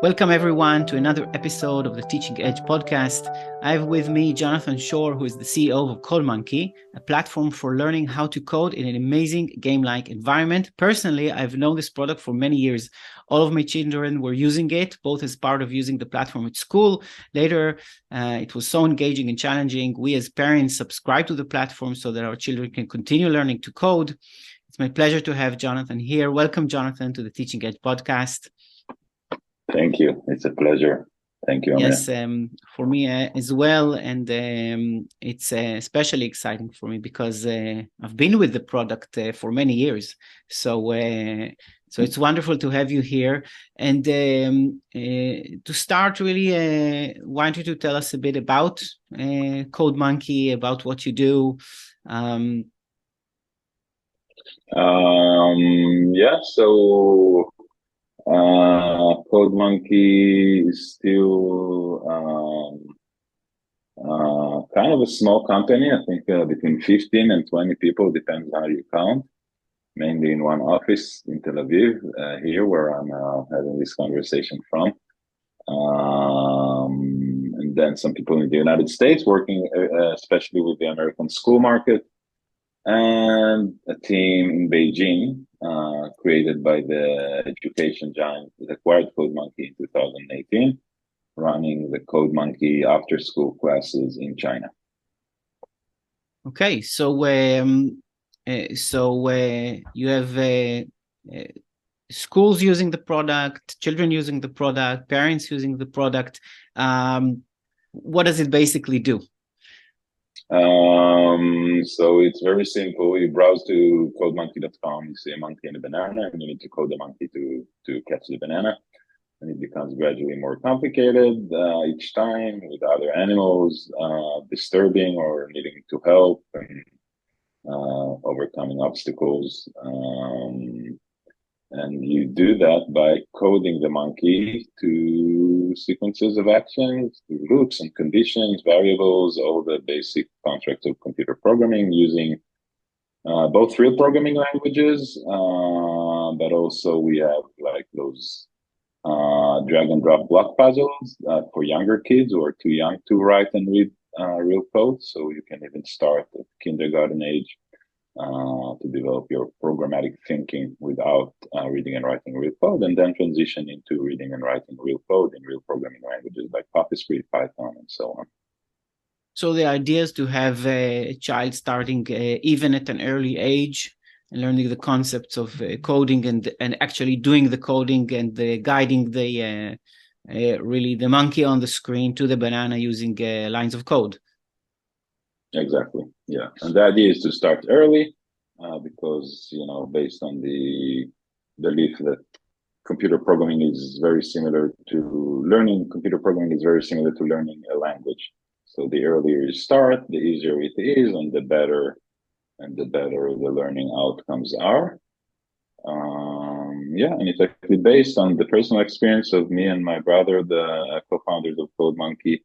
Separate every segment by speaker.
Speaker 1: Welcome everyone to another episode of the Teaching Edge podcast. I have with me Jonathan Schor, who is the CEO of CodeMonkey, a platform for learning how to code in an amazing game-like environment. Personally, I've known this product for many years. All of my children were using it, both as part of using the platform at school. Later, it was so engaging and challenging. We as parents subscribe to the platform so that our children can continue learning to code. It's my pleasure to have Jonathan here. Welcome, Jonathan, to the Teaching Edge podcast.
Speaker 2: Thank you. It's a pleasure. Thank you, Amir.
Speaker 1: Yes, for me as well. And it's especially exciting for me because I've been with the product for many years. So it's wonderful to have you here. And to start, really, want you to tell us a bit about CodeMonkey, about what you do.
Speaker 2: So CodeMonkey is still kind of a small company. I think between 15 and 20 people, depends how you count. Mainly in one office in Tel Aviv, here where I'm having this conversation from. And then some people in the United States working especially with the American school market. And a team in Beijing created by the education giant that acquired CodeMonkey in 2018, running the CodeMonkey after-school classes in China.
Speaker 1: Okay, so you have schools using the product, children using the product, parents using the product. What does it basically do?
Speaker 2: So it's very simple. You browse to codemonkey.com, you see a monkey and a banana, and you need to code the monkey to catch the banana. And it becomes gradually more complicated each time with other animals disturbing or needing to help and overcoming obstacles. And you do that by coding the monkey to sequences of actions, loops and conditions, variables, all the basic constructs of computer programming using both real programming languages, but also we have like those drag and drop block puzzles for younger kids who are too young to write and read real code. So you can even start at kindergarten age to develop your programmatic thinking without reading and writing real code, and then transition into reading and writing real code in real programming languages like CoffeeScript, Python, and so on.
Speaker 1: So the idea is to have a child starting even at an early age and learning the concepts of coding and actually doing the coding and guiding the really the monkey on the screen to the banana using lines of code.
Speaker 2: Exactly. Yeah. And the idea is to start early because, based on the belief that computer programming is very similar to learning a language. So the earlier you start, the easier it is, and the better the learning outcomes are. And it's actually based on the personal experience of me and my brother, the co-founders of CodeMonkey.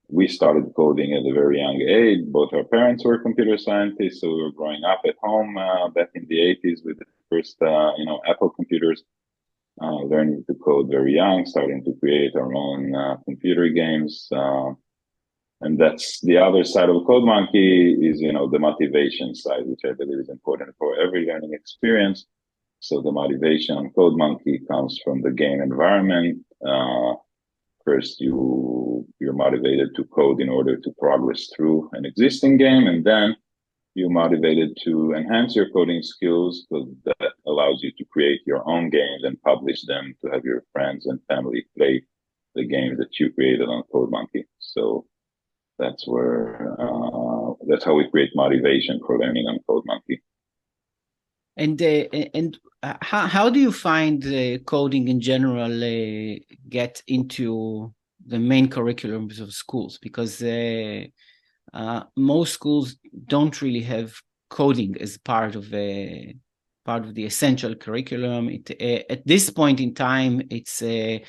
Speaker 2: We started coding at a very young age. Both our parents were computer scientists, so we were growing up at home back in the 80s with the first, Apple computers, learning to code very young, starting to create our own computer games. And that's the other side of CodeMonkey is, the motivation side, which I believe is important for every learning experience. So the motivation on CodeMonkey comes from the game environment. First, you're motivated to code in order to progress through an existing game, and then you're motivated to enhance your coding skills because that allows you to create your own games and publish them to have your friends and family play the games that you created on CodeMonkey. So that's how we create motivation for learning on CodeMonkey.
Speaker 1: And how do you find coding in general get into the main curriculums of schools? Because most schools don't really have coding as part of the essential curriculum. At this point in time, it's I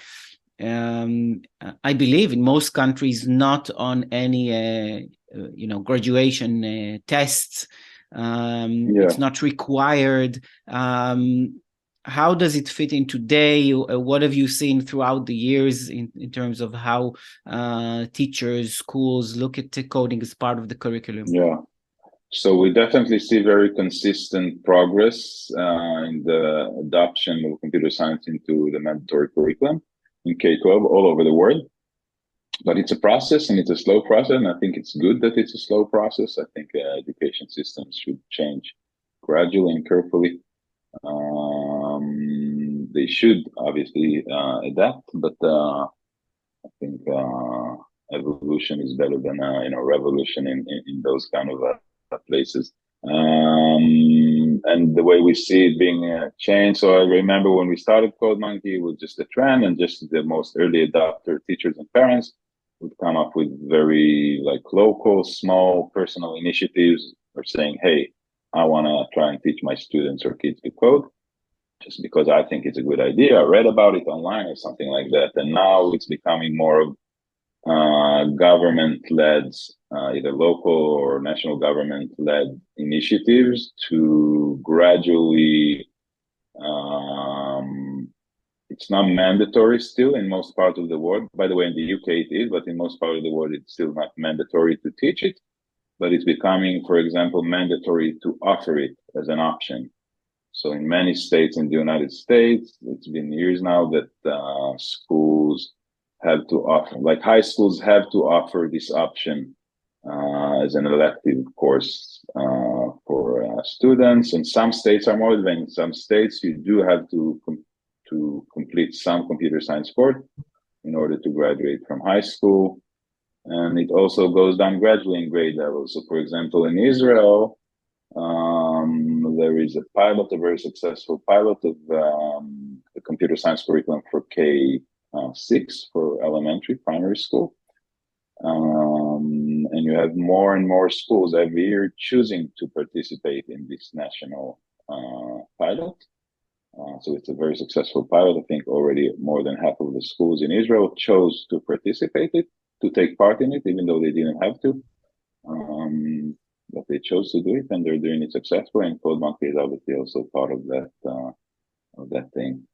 Speaker 1: believe in most countries not on any graduation tests. It's not required. how does it fit in today? What have you seen throughout the years in terms of how teachers, schools look at coding as part of the curriculum?
Speaker 2: Yeah. So we definitely see very consistent progress in the adoption of computer science into the mandatory curriculum in K-12 all over the world. But it's a process, and it's a slow process, and I think it's good that it's a slow process. I think education systems should change gradually and carefully. They should obviously adapt, but I think evolution is better than revolution in those kind of places. And the way we see it being changed. So I remember when we started Code Monkey, it was just a trend, and just the most early adopter teachers and parents would come up with very like local, small, personal initiatives, or saying, "Hey, I want to try and teach my students or kids to code." Just because I think it's a good idea. I read about it online or something like that. And now it's becoming more of government-led, either local or national government-led initiatives to gradually, it's not mandatory still in most parts of the world. By the way, in the UK it is, but in most parts of the world it's still not mandatory to teach it. But it's becoming, for example, mandatory to offer it as an option. So in many states in the United States, it's been years now that schools have to offer, like high schools have to offer this option as an elective course for students. And some states are more advanced. Some states you do have to complete some computer science course in order to graduate from high school. And it also goes down gradually in grade levels. So for example, in Israel, there is a pilot, a very successful pilot of the computer science curriculum for K6 for elementary, primary school. And you have more and more schools every year choosing to participate in this national pilot. So it's a very successful pilot. I think already more than half of the schools in Israel chose to participate it, to take part in it, even though they didn't have to. But they chose to do it, and they're doing it successfully. And Code Monkey is obviously also part of that thing.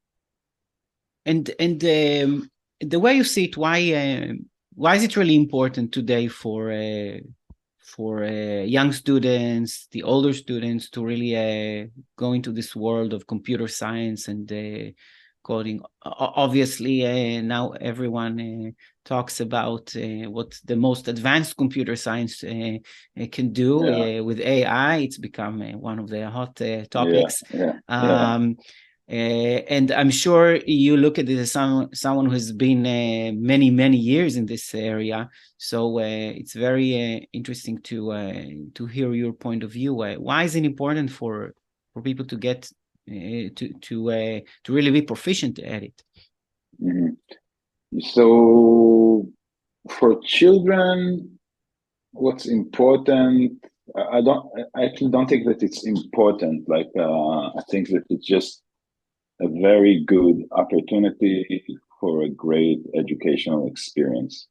Speaker 1: And the way you see it, why is it really important today for young students, the older students, to really go into this world of computer science and coding? Obviously, now everyone talks about what the most advanced computer science can do with AI. It's become one of the hot topics. And I'm sure you look at it as someone who's been many years in this area. So it's very interesting to hear your point of view. Why is it important for people to get to really be proficient at it?
Speaker 2: Mm-hmm. So for children, what's important, I actually don't think that it's important. Like I think that it's just a very good opportunity for a great educational experience.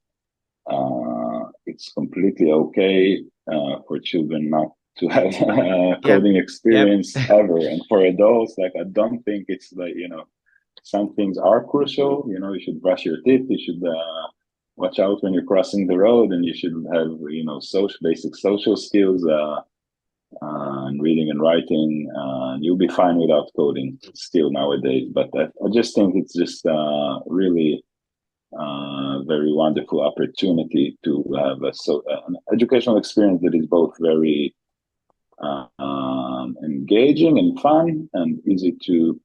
Speaker 2: It's completely okay for children not to have a coding experience ever. And for adults, like I don't think it's like, some things are crucial. You should brush your teeth. You should watch out when you're crossing the road, and you should have, basic social skills. And reading and writing, you'll be fine without coding still nowadays. But I just think it's just really very wonderful opportunity to have an educational experience that is both very engaging and fun and easy to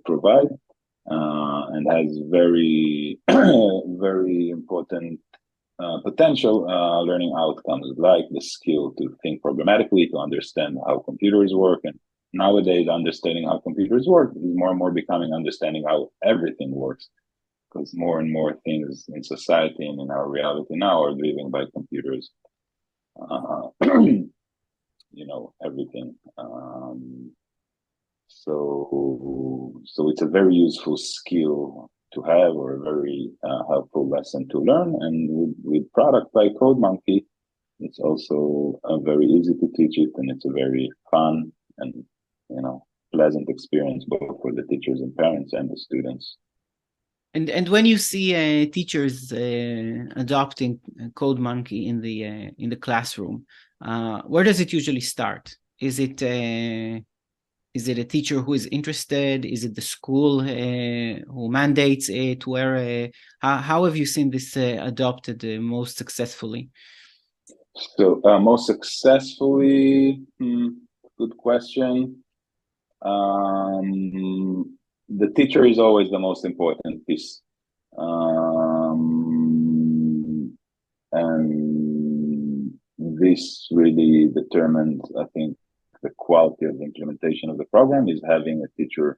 Speaker 2: provide, and has very very important potential learning outcomes, like the skill to think programmatically, to understand how computers work. And nowadays, understanding how computers work is more and more becoming understanding how everything works, because more and more things in society and in our reality now are driven by computers. Everything. So it's a very useful skill to have, or a very helpful lesson to learn. And with product like Code Monkey, it's also very easy to teach it, and it's a very fun and pleasant experience both for the teachers and parents and the students.
Speaker 1: And when you see teachers adopting CodeMonkey in the classroom, where does it usually start? Is it a teacher who is interested? Is it the school who mandates it? How have you seen this adopted most successfully?
Speaker 2: So most successfully, good question. The teacher is always the most important piece. And this really determines, I think, the quality of the implementation of the program is having a teacher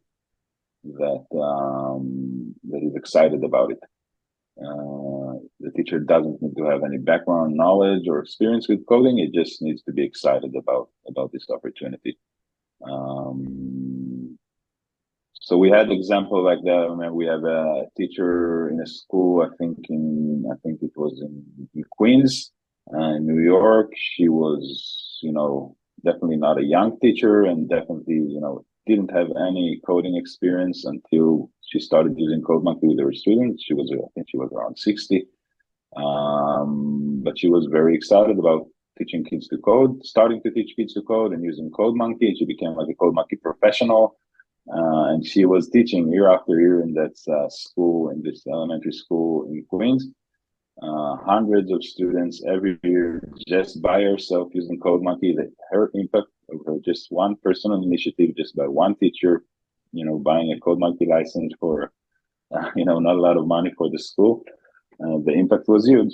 Speaker 2: that is excited about it. The teacher doesn't need to have any background knowledge or experience with coding. It just needs to be excited about this opportunity. So we had example like that. I remember we have a teacher in a school. I think it was in Queens, in New York. She was, definitely not a young teacher, and definitely, didn't have any coding experience until she started using CodeMonkey with her students. I think she was around 60, but she was very excited about teaching kids to code, starting to teach kids to code, and using CodeMonkey. She became like a CodeMonkey professional. And she was teaching year after year in that school, in this elementary school in Queens. Hundreds of students every year just by herself using CodeMonkey. Her impact of her just one personal initiative, just by one teacher, buying a CodeMonkey license for, not a lot of money for the school. The impact was huge.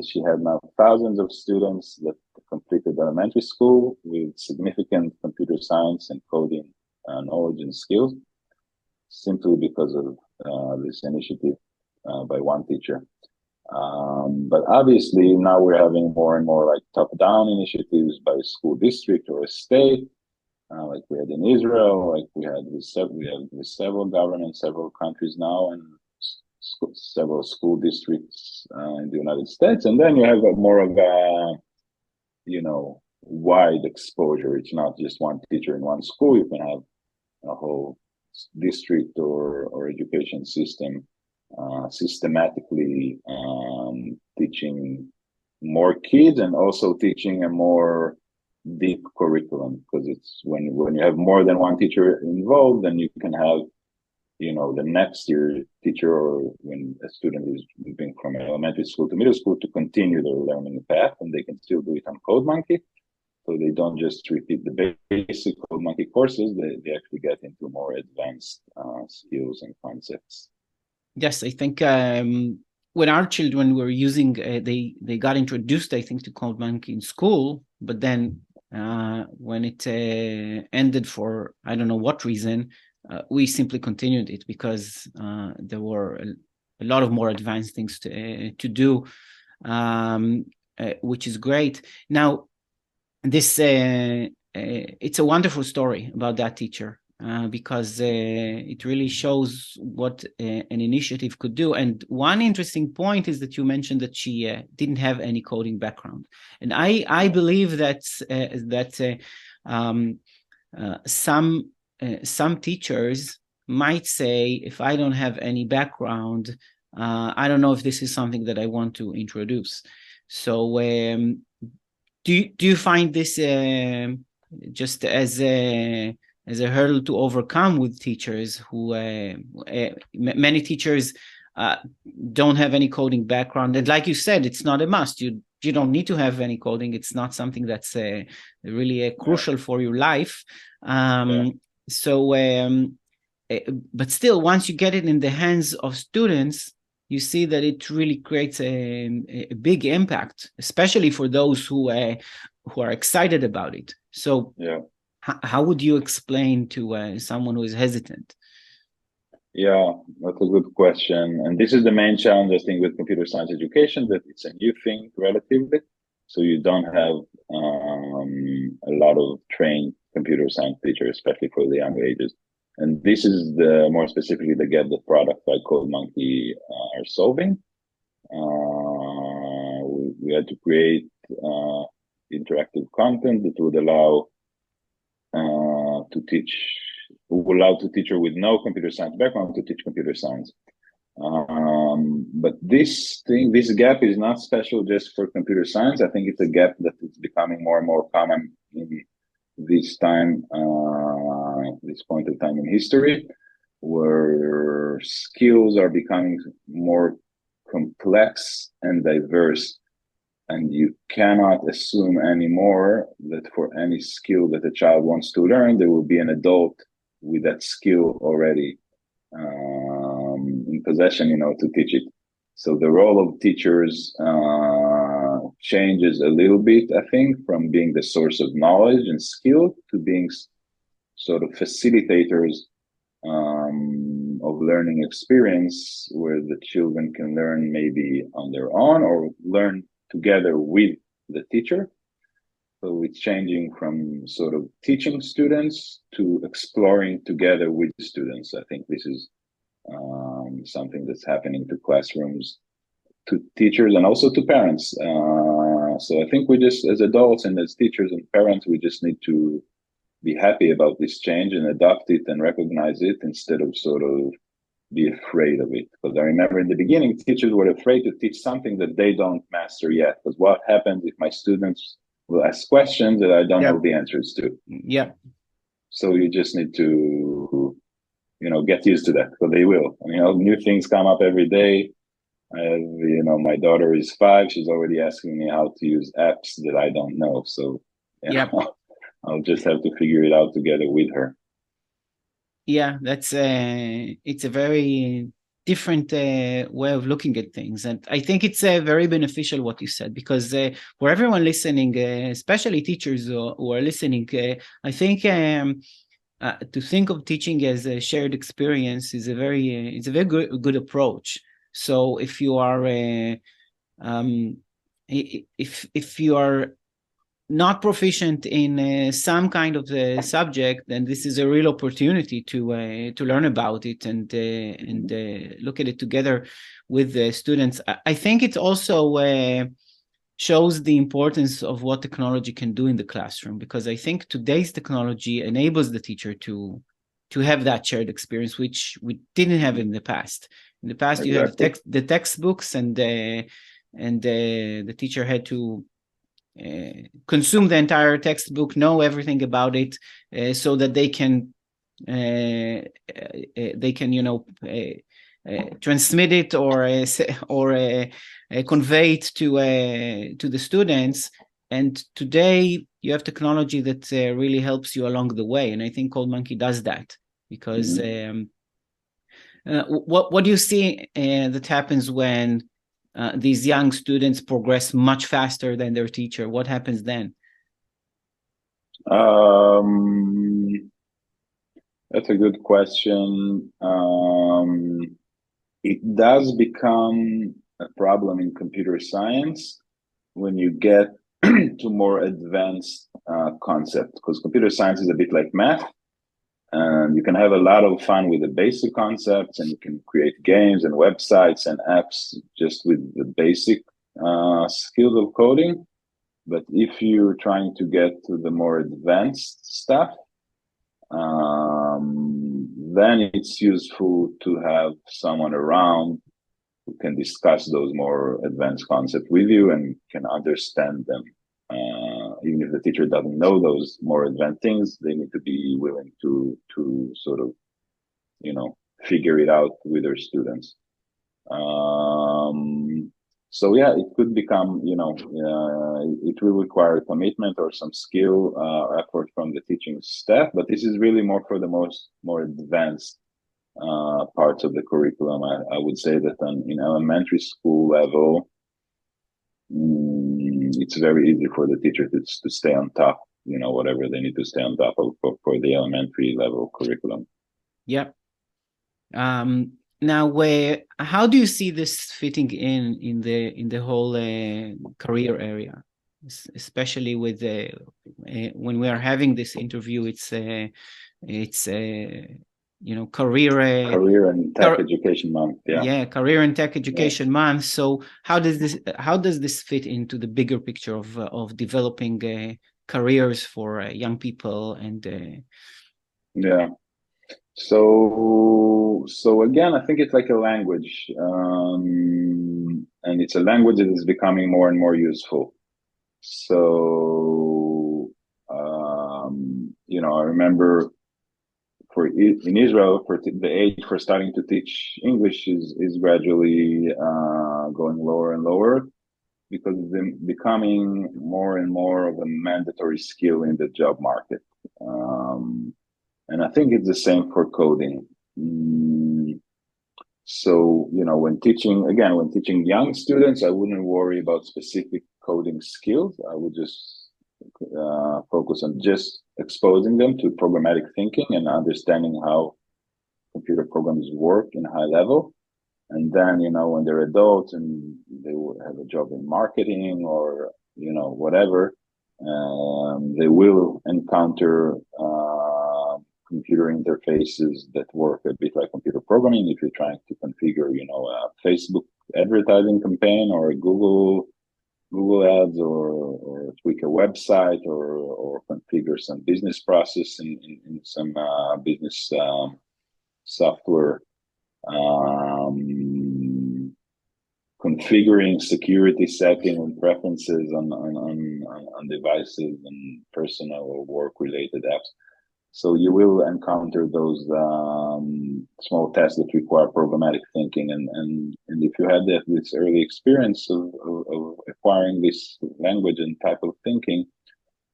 Speaker 2: She had now thousands of students that completed elementary school with significant computer science and coding knowledge and skills, simply because of this initiative by one teacher. But obviously now we're having more and more like top-down initiatives by a school district or a state, like we had in Israel, like we have with several governments, several countries now, and several school districts in the United States. And then you have more of a, wide exposure. It's not just one teacher in one school. You can have a whole district or education system systematically teaching more kids and also teaching a more deep curriculum, because it's when you have more than one teacher involved, then you can have the next year teacher, or when a student is moving from elementary school to middle school, to continue their learning path, and they can still do it on CodeMonkey. So they don't just repeat the basic CodeMonkey courses, they actually get into more advanced skills and concepts.
Speaker 1: Yes, I think when our children were using, they got introduced, I think, to CodeMonkey in school, but then when it ended for I don't know what reason, we simply continued it because there were a lot of more advanced things to do, which is great. Now, this it's a wonderful story about that teacher. Because it really shows what an initiative could do. And one interesting point is that you mentioned that she didn't have any coding background, and I believe that some teachers might say, if I don't have any background, I don't know if this is something that I want to introduce. So do you find this just as a hurdle to overcome with teachers who many teachers don't have any coding background, and like you said, it's not a must. You don't need to have any coding. It's not something that's really crucial for your life. So but still, once you get it in the hands of students, you see that it really creates a big impact, especially for those who are excited about it. So how would you explain to someone who is hesitant?
Speaker 2: Yeah, that's a good question. And this is the main challenge, I think, with computer science education, that it's a new thing relatively. So you don't have a lot of trained computer science teachers, especially for the young ages. And this is more specifically the gap that products like CodeMonkey are solving. We had to create interactive content that would allow to teach who allowed the teacher with no computer science background to teach computer science. But this gap is not special just for computer science. I think it's a gap that is becoming more and more common in this time, this point of time in history, where skills are becoming more complex and diverse. And you cannot assume anymore that for any skill that a child wants to learn, there will be an adult with that skill already in possession, to teach it. So the role of teachers changes a little bit, I think, from being the source of knowledge and skill to being sort of facilitators of learning experience, where the children can learn maybe on their own or learn together with the teacher. So it's changing from sort of teaching students to exploring together with students. I think this is something that's happening to classrooms, to teachers, and also to parents. So I think we just, as adults and as teachers and parents, we just need to be happy about this change and adopt it and recognize it instead of sort of be afraid of it. Because I remember in the beginning, teachers were afraid to teach something that they don't master yet. Because what happens if my students will ask questions that I don't know the answers to?
Speaker 1: Yeah.
Speaker 2: So you just need to, get used to that, because they will. New things come up every day. My daughter is 5. She's already asking me how to use apps that I don't know. So I'll just have to figure it out together with her.
Speaker 1: Yeah, it's a very different way of looking at things. And I think it's very beneficial what you said, because for everyone listening, especially teachers who are listening, I think to think of teaching as a shared experience is a very good approach. So if you are if you are not proficient in some kind of the subject, then this is a real opportunity to learn about it and look at it together with the students. I think it also shows the importance of what technology can do in the classroom, because I think today's technology enables the teacher to have that shared experience, which we didn't have in the past. In the past, you have the textbooks, and the teacher had to consume the entire textbook, know everything about it, so that they can transmit it or convey it to the students. And today you have technology that really helps you along the way, and I think CodeMonkey does that, because what do you see that happens when these young students progress much faster than their teacher? What happens then?
Speaker 2: That's a good question. It does become a problem in computer science when you get to more advanced concepts, because computer science is a bit like math. And you can have a lot of fun with the basic concepts, and you can create games and websites and apps just with the basic skills of coding. But if you're trying to get to the more advanced stuff, then it's useful to have someone around who can discuss those more advanced concepts with you and can understand them. Even if the teacher doesn't know those more advanced things, they need to be willing to sort of, figure it out with their students. So yeah, it could become, it will require commitment or some skill or effort from the teaching staff, but this is really more for the more advanced parts of the curriculum. I would say that in elementary school level, it's very easy for the teacher to stay on top, whatever they need to stay on top of for the elementary level curriculum.
Speaker 1: Yeah. Now, how do you see this fitting in the whole career area, especially with when we are having this interview? It's career
Speaker 2: and tech education month.
Speaker 1: Yeah, career and tech education month. So how does this fit into the bigger picture of developing careers for young people? And
Speaker 2: So again, I think it's like a language, and it's a language that is becoming more and more useful. So, I remember in Israel, the age for starting to teach English is gradually going lower and lower because it's becoming more and more of a mandatory skill in the job market. And I think it's the same for coding. So, when teaching young students, I wouldn't worry about specific coding skills. I would just focus on just exposing them to programmatic thinking and understanding how computer programs work in high level. And then, when they're adults and they will have a job in marketing or, whatever, they will encounter computer interfaces that work a bit like computer programming. If you're trying to configure, a Facebook advertising campaign or a Google Ads or tweak a website or configure some business process in some business software. Configuring security setting and preferences on devices and personal or work related apps. So you will encounter those small tasks that require programmatic thinking, and if you had this early experience of acquiring this language and type of thinking,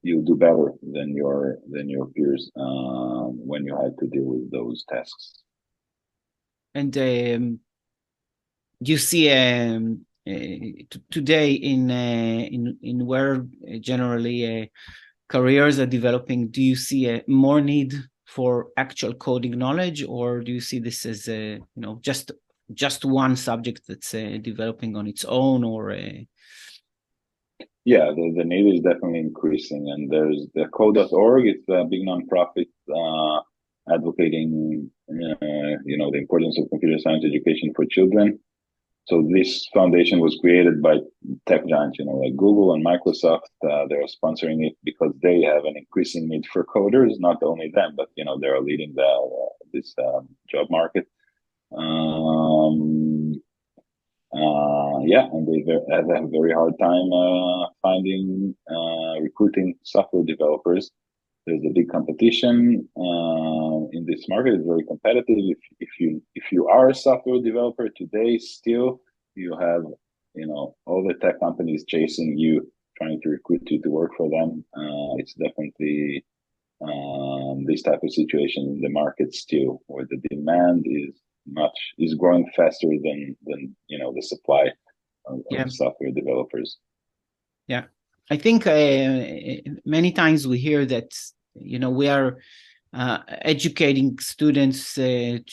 Speaker 2: you'll do better than your peers when you had to deal with those tasks.
Speaker 1: And you see today in where generally careers are developing, do you see a more need for actual coding knowledge, or do you see this as just one subject that's developing on its own, or
Speaker 2: Yeah, the need is definitely increasing, and there's the code.org. It's a big nonprofit advocating the importance of computer science education for children. So this foundation was created by tech giants, like Google and Microsoft. They're sponsoring it because they have an increasing need for coders. Not only them, but they're leading this job market. And they have a very hard time finding recruiting software developers. There's a big competition in this market. It's very competitive. If you are a software developer today, still you have all the tech companies chasing you, trying to recruit you to work for them. It's definitely this type of situation in the market still, where the demand is growing faster than the supply of software developers.
Speaker 1: Yeah, I think many times we hear that we are educating students to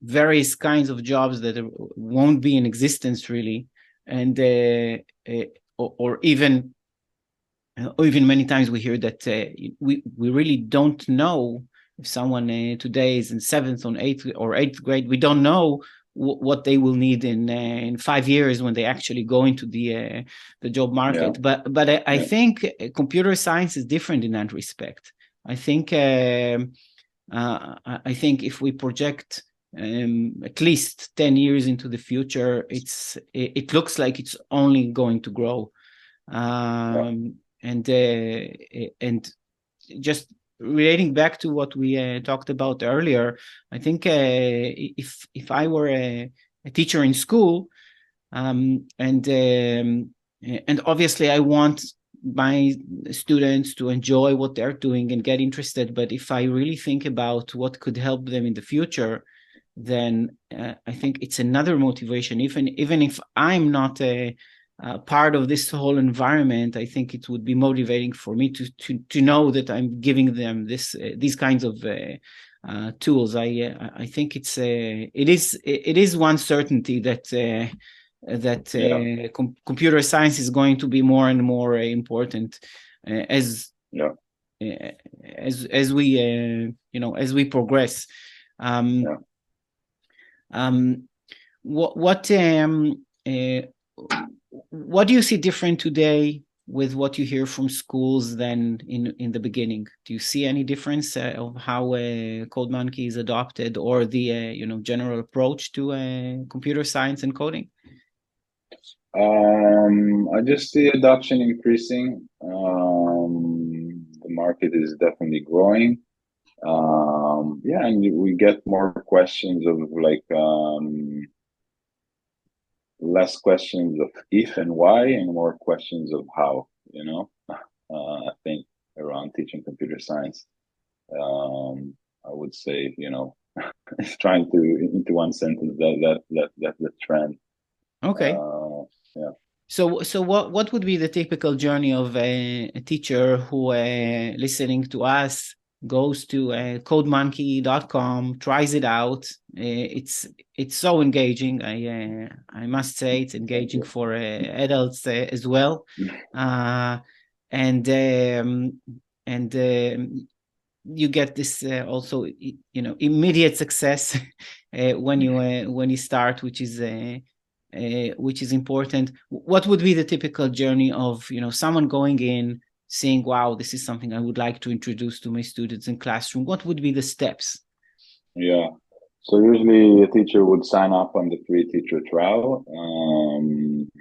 Speaker 1: various kinds of jobs that won't be in existence really, and or even many times we hear that we really don't know if someone today is in 7th or 8th grade. We don't know what they will need in 5 years when they actually go into the job market. Yeah. But I think computer science is different in that respect. I think if we project at least 10 years into the future, it looks like it's only going to grow. And just relating back to what we talked about earlier, I think if I were a teacher in school, and obviously I want my students to enjoy what they're doing and get interested, but if I really think about what could help them in the future, then I think it's another motivation. Even if I'm not part of this whole environment, I think it would be motivating for me to know that I'm giving them these kinds of tools. I think it is one certainty that computer science is going to be more and more important as we progress. What do you see different today with what you hear from schools than in the beginning? Do you see any difference of how CodeMonkey is adopted, or the general approach to computer science and coding?
Speaker 2: I just see adoption increasing. The market is definitely growing. Yeah, and we get more questions of like less questions of if and why, and more questions of how. I think around teaching computer science, I would say, it's trying to into one sentence that's the trend.
Speaker 1: Okay.
Speaker 2: Yeah.
Speaker 1: So what would be the typical journey of a teacher who listening to us goes to codemonkey.com, tries it out? It's so engaging. I must say it's engaging for adults as well, uh, and um, and you get this also immediate success when you start, which is important. What would be the typical journey of someone going in, saying, wow, this is something I would like to introduce to my students in classroom? What would be the steps?
Speaker 2: Yeah. So usually a teacher would sign up on the free teacher trial. And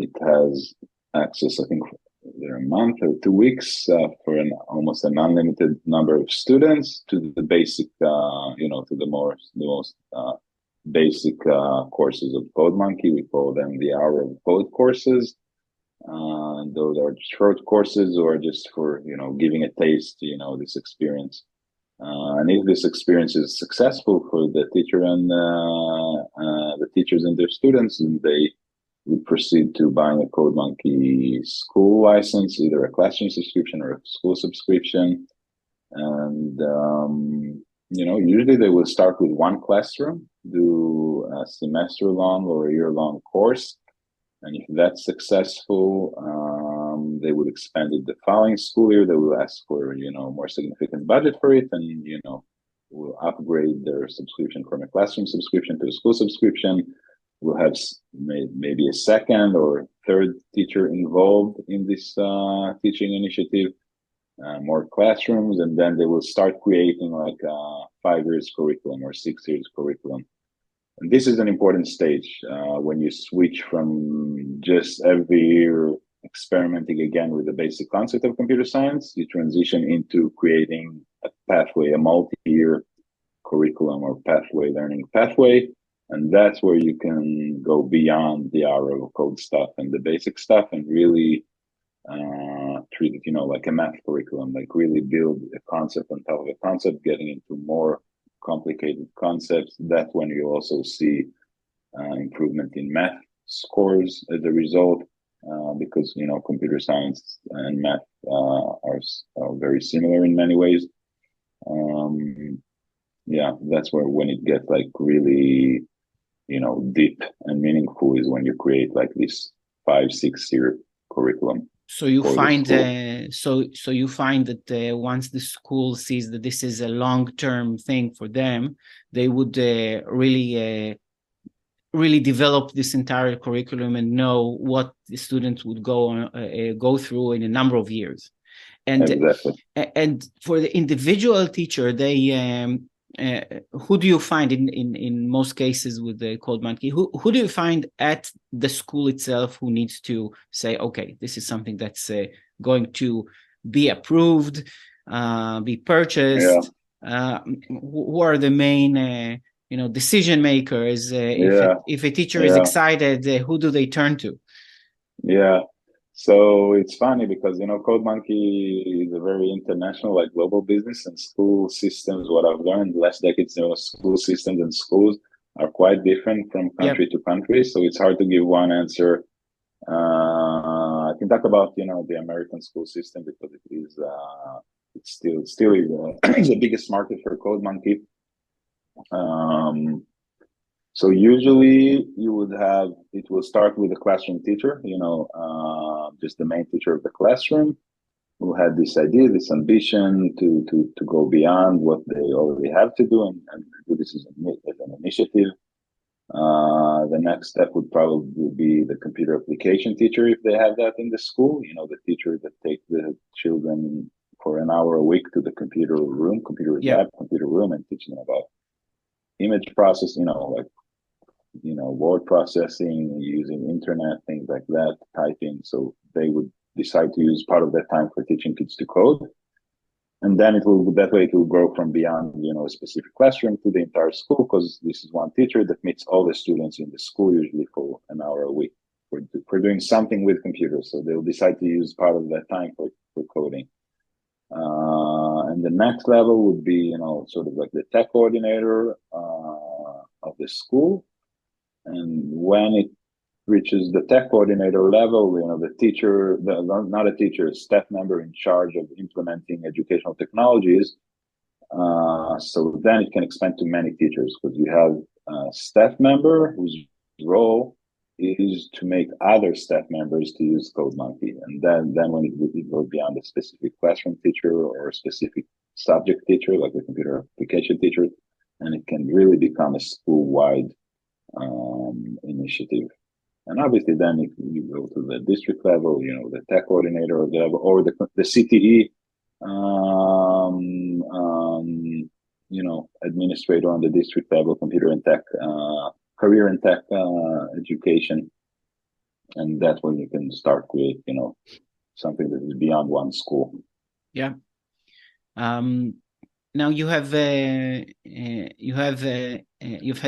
Speaker 2: it has access, I think, for a month or 2 weeks for almost an unlimited number of students to the basic, to the most basic courses of CodeMonkey. We call them the Hour of Code courses. Those are short courses, or just for giving a taste, this experience. And if this experience is successful for the teacher and the teachers and their students, then they would proceed to buying a CodeMonkey school license, either a classroom subscription or a school subscription. And usually they will start with one classroom, do a semester-long or a year-long course. And if that's successful, they would expand it the following school year. They will ask for, more significant budget for it, and, will upgrade their subscription from a classroom subscription to a school subscription. We'll have maybe a second or third teacher involved in this teaching initiative, more classrooms, and then they will start creating like a 5 years curriculum or 6 years curriculum. And this is an important stage when you switch from just every year experimenting again with the basic concept of computer science. You transition into creating a pathway, a multi-year curriculum or learning pathway. And that's where you can go beyond the hour of code stuff and the basic stuff, and really treat it, like a math curriculum, like really build a concept on top of a concept, getting into more complicated concepts. That's when you also see improvement in math scores as a result, because computer science and math are very similar in many ways. Yeah, that's where when it gets like really deep and meaningful is when you create like this 5-6 year curriculum.
Speaker 1: So you find so you find that once the school sees that this is a long-term thing for them, they would really develop this entire curriculum and know what the students would go through in a number of years. And
Speaker 2: exactly.
Speaker 1: And for the individual teacher, they who do you find in most cases with the CodeMonkey? Who do you find at the school itself who needs to say, okay, this is something that's going to be approved, be purchased? Yeah. Who are the main decision makers? If a teacher is excited, who do they turn to?
Speaker 2: Yeah. So it's funny because, CodeMonkey is a very international, like global business, and school systems, what I've learned last decades, school systems and schools are quite different from country to country. So it's hard to give one answer. I can talk about, the American school system because it is, it's still the biggest market for CodeMonkey. So usually it will start with a classroom teacher, just the main teacher of the classroom, who had this idea, this ambition to go beyond what they already have to do and do this as an initiative. The next step would probably be the computer application teacher if they have that in the school. The teacher that takes the children for an hour a week to the computer room, computer
Speaker 1: Yeah.
Speaker 2: lab, computer room, and teach them about image processing, word processing, using internet, things like that, typing. So they would decide to use part of that time for teaching kids to code. And then it will grow from beyond, a specific classroom to the entire school, because this is one teacher that meets all the students in the school, usually for an hour a week for doing something with computers. So they'll decide to use part of that time for coding. And the next level would be, sort of like the tech coordinator of the school. And when it reaches the tech coordinator level, the teacher, not a teacher, staff member in charge of implementing educational technologies. So then it can expand to many teachers, because you have a staff member whose role is to make other staff members to use CodeMonkey. And then when it goes beyond a specific classroom teacher or a specific subject teacher, like a computer application teacher, and it can really become a school-wide initiative. And obviously, then if you go to the district level, the tech coordinator level, or the CTE, administrator on the district level, computer and tech, career and tech education. And that's when you can start with, something that is beyond one school.
Speaker 1: Yeah. Now you've had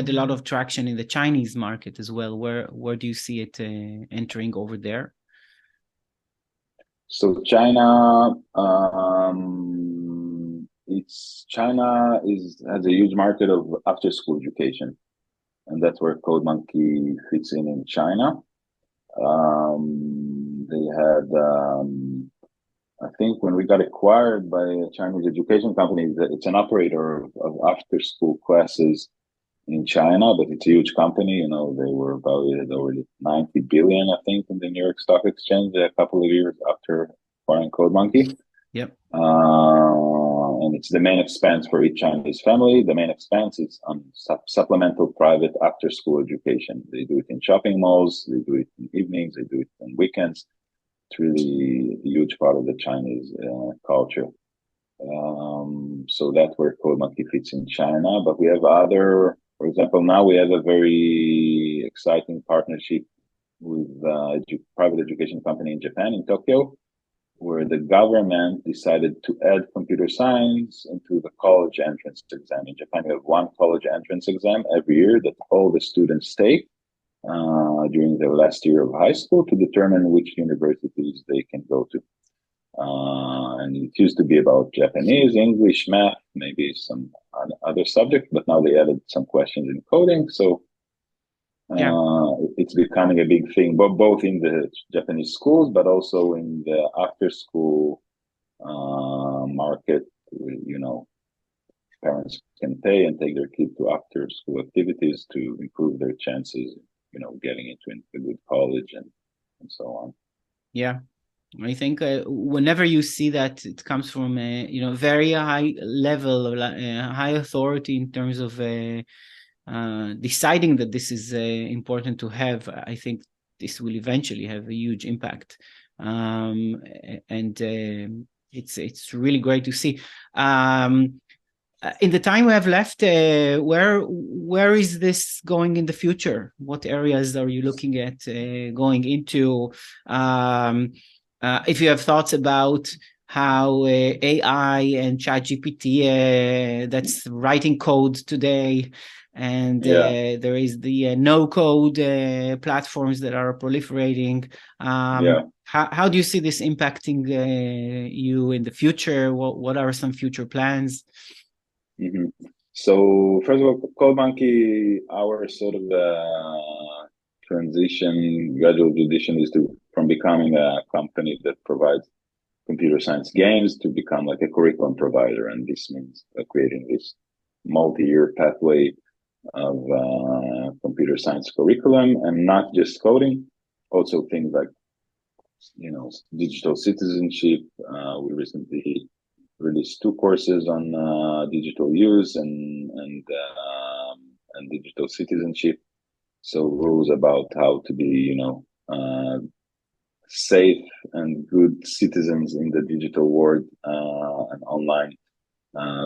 Speaker 1: a lot of traction in the Chinese market as well. Where do you see it entering over there?
Speaker 2: So China, has a huge market of after school education, and that's where CodeMonkey fits in China. They had, I think, when we got acquired by a Chinese education company, it's an operator of after school classes in China, but it's a huge company. They were valued at over 90 billion, I think, in the New York Stock Exchange a couple of years after acquiring CodeMonkey.
Speaker 1: Yep.
Speaker 2: And it's the main expense for each Chinese family. The main expense is on supplemental private after-school education. They do it in shopping malls, they do it in evenings, they do it on weekends. It's really a huge part of the Chinese culture. So that's where CodeMonkey fits in China. But we have for example, now we have a very exciting partnership with a private education company in Japan, in Tokyo, where the government decided to add computer science into the college entrance exam. In Japan, you have one college entrance exam every year that all the students take during their last year of high school to determine which universities they can go to. And it used to be about Japanese, English, math, maybe some other subject, but now they added some questions in coding. So it's becoming a big thing, both in the Japanese schools, but also in the after-school market. Parents can pay and take their kid to after-school activities to improve their chances, getting into a good college and so on.
Speaker 1: Yeah. I think whenever you see that, it comes from a very high level, high authority in terms of deciding that this is important to have. I think this will eventually have a huge impact, and it's really great to see. In the time we have left, where is this going in the future? What areas are you looking at going into? If you have thoughts about how AI and ChatGPT that's writing code today, and there is the no-code platforms that are proliferating. How do you see this impacting you in the future? What are some future plans?
Speaker 2: Mm-hmm. So first of all, CodeMonkey, our sort of gradual transition is from becoming a company that provides computer science games to become like a curriculum provider. And this means creating this multi-year pathway of computer science curriculum, and not just coding, also things like, digital citizenship. We recently released 2 courses on digital use and digital citizenship. So rules about how to be, safe and good citizens in the digital world and online.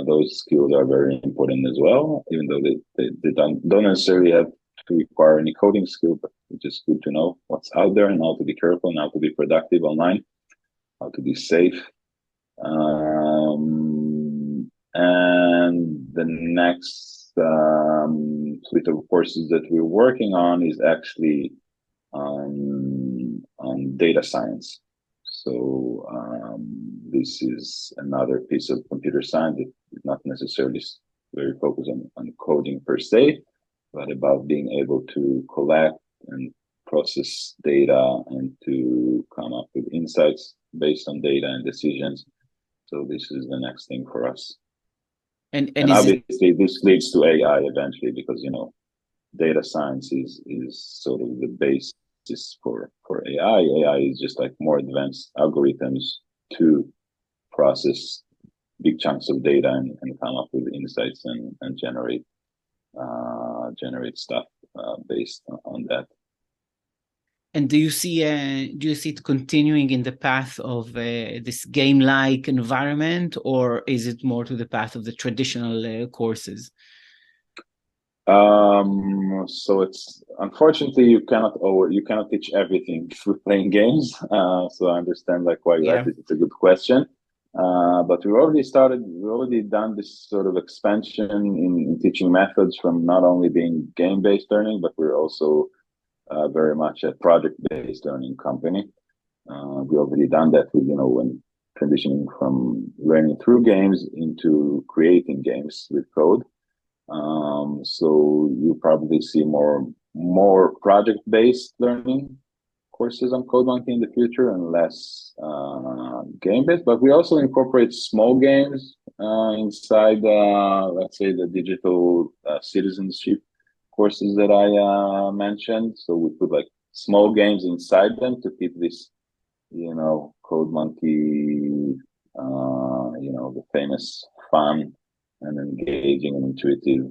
Speaker 2: Those skills are very important as well, even though they don't necessarily have to require any coding skill, but it's just good to know what's out there and how to be careful and how to be productive online, how to be safe. And the next suite of courses that we're working on is actually on data science. So this is another piece of computer science that is not necessarily very focused on coding per se, but about being able to collect and process data and to come up with insights based on data and decisions. So this is the next thing for us.
Speaker 1: And
Speaker 2: And
Speaker 1: is it
Speaker 2: obviously this leads to AI eventually, because data science is sort of the basis for AI. AI is just like more advanced algorithms to process big chunks of data and come up with insights and generate stuff based on that.
Speaker 1: And do you see it continuing in the path of this game-like environment, or is it more to the path of the traditional courses?
Speaker 2: So it's unfortunately you cannot teach everything through playing games. So I understand like why you asked it. It's a good question. But we've already done this sort of expansion in teaching methods from not only being game-based learning, but we're also very much a project-based learning company. We already done that with, when transitioning from learning through games into creating games with code. So you probably see more project-based learning courses on CodeMonkey in the future and less game-based. But we also incorporate small games inside, let's say, the digital citizenship courses that I mentioned. So we put like small games inside them to keep this, CodeMonkey, the famous fun and engaging and intuitive,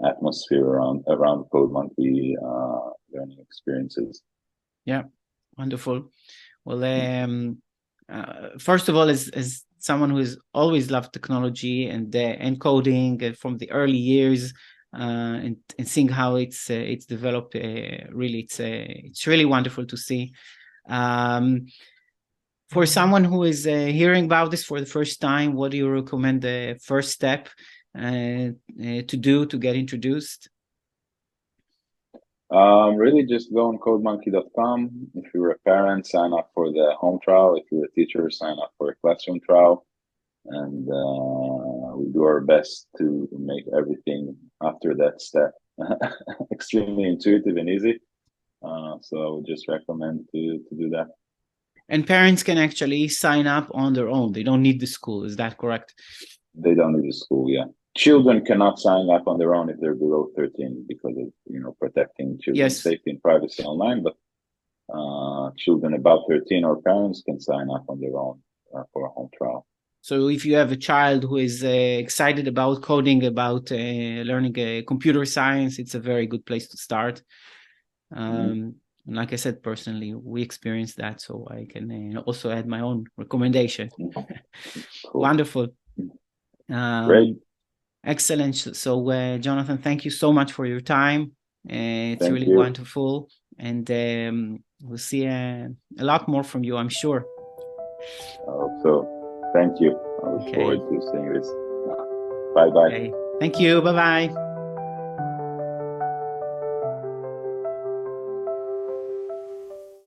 Speaker 2: atmosphere around CodeMonkey learning experiences.
Speaker 1: Yeah, wonderful. Well, first of all, as someone who has always loved technology and coding from the early years, and seeing how it's developed, really, it's really wonderful to see. For someone who is hearing about this for the first time, what do you recommend the first step to do to get introduced?
Speaker 2: Really just go on codemonkey.com. If you're a parent, sign up for the home trial. If you're a teacher, sign up for a classroom trial. And we do our best to make everything after that step extremely intuitive and easy. So I would just recommend to do that.
Speaker 1: And parents can actually sign up on their own. They don't need the school. Is that correct?
Speaker 2: They don't need the school, yeah. Children cannot sign up on their own if they're below 13 because of, protecting children's safety and privacy online. But children above 13 or parents can sign up on their own for a home trial.
Speaker 1: So if you have a child who is excited about coding, about learning computer science, it's a very good place to start. And like I said, personally, we experienced that, so I can also add my own recommendation. Cool. Wonderful.
Speaker 2: Great.
Speaker 1: Excellent. So, Jonathan, thank you so much for your time. It's really wonderful. And we'll see a lot more from you, I'm sure.
Speaker 2: I hope so. Thank you. I look forward to seeing this. Bye-bye.
Speaker 1: Okay. Thank you. Bye-bye.